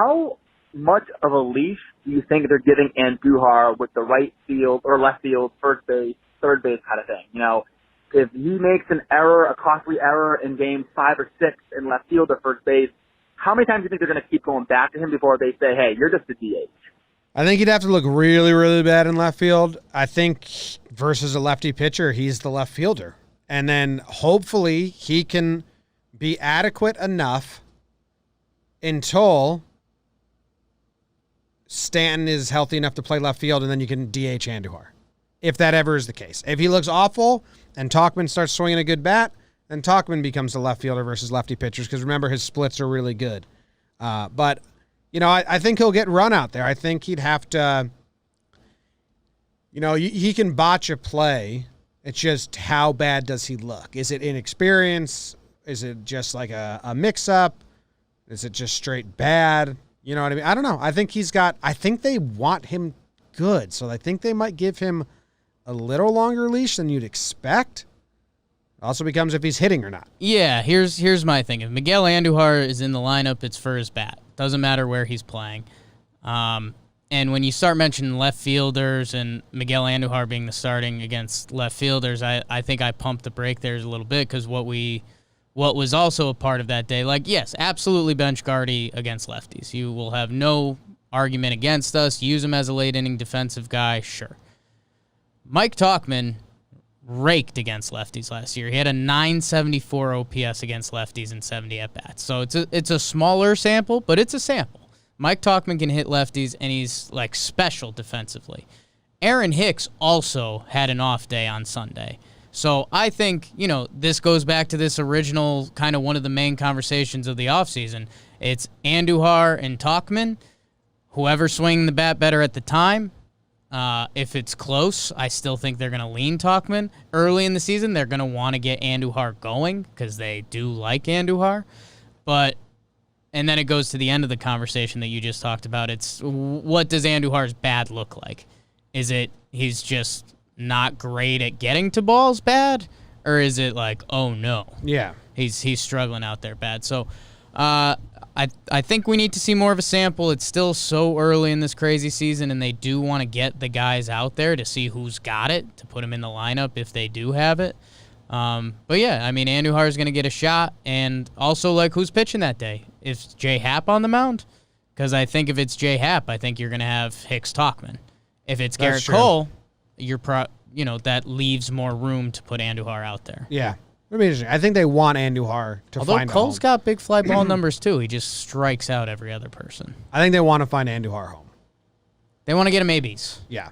how much of a leash do you think they're giving Andujar with the right field or left field, first base, third base kind of thing? You know, if he makes an error, a costly error in game 5 or 6 in left field or first base, how many times do you think they're going to keep going back to him before they say, hey, you're just a DH? I think he'd have to look really, really bad in left field. I think versus a lefty pitcher, he's the left fielder. And then hopefully he can be adequate enough until Stanton is healthy enough to play left field, and then you can DH Andujar, if that ever is the case. If he looks awful and Talkin starts swinging a good bat, then Talkin becomes the left fielder versus lefty pitchers, because remember, his splits are really good. But, you know, I think he'll get run out there. I think he'd have to, you know, he can botch a play. It's just how bad does he look? Is it inexperience? Is it just like a mix-up? Is it just straight bad? You know what I mean? I don't know. I think they want him good, so I think they might give him a little longer leash than you'd expect. Also becomes if he's hitting or not. Yeah, here's my thing. If Miguel Andujar is in the lineup, it's for his bat. Doesn't matter where he's playing. And when you start mentioning left fielders and Miguel Andujar being the starting against left fielders, I think I pumped the brake there a little bit, because what was also a part of that day, like, yes, absolutely bench Gardy against lefties. You will have no argument against us. Use him as a late-inning defensive guy, sure. Mike Talkin raked against lefties last year. He had a 974 OPS against lefties and 70 at-bats. So it's a smaller sample, but it's a sample. Mike Talkin can hit lefties, and he's, like, special defensively. Aaron Hicks also had an off day on Sunday. So I think, you know, this goes back to this original kind of one of the main conversations of the offseason. It's Andujar and Talkin, whoever swinging the bat better at the time. If it's close, I still think they're going to lean Talkin. Early in the season, they're going to want to get Andujar going because they do like Andujar. And then it goes to the end of the conversation that you just talked about. It's, what does Andujar's bat look like? Is it he's just not great at getting to balls bad? Or is it like, oh no. Yeah. He's struggling out there bad. So I think we need to see more of a sample. It's still so early in this crazy season, and they do want to get the guys out there to see who's got it, to put them in the lineup if they do have it. But yeah, I mean, Andujar is going to get a shot, and also, like, who's pitching that day? Is J Happ on the mound? Because I think if it's J Happ, I think you're going to have Hicks Talkin. If it's Garrett Cole, that leaves more room to put Andujar out there. Yeah. It'll be interesting. I think they want Andujar to find Although Cole's got big fly ball numbers too. He just strikes out every other person. I think they want to find Andujar home. They want to get him ABs. Yeah.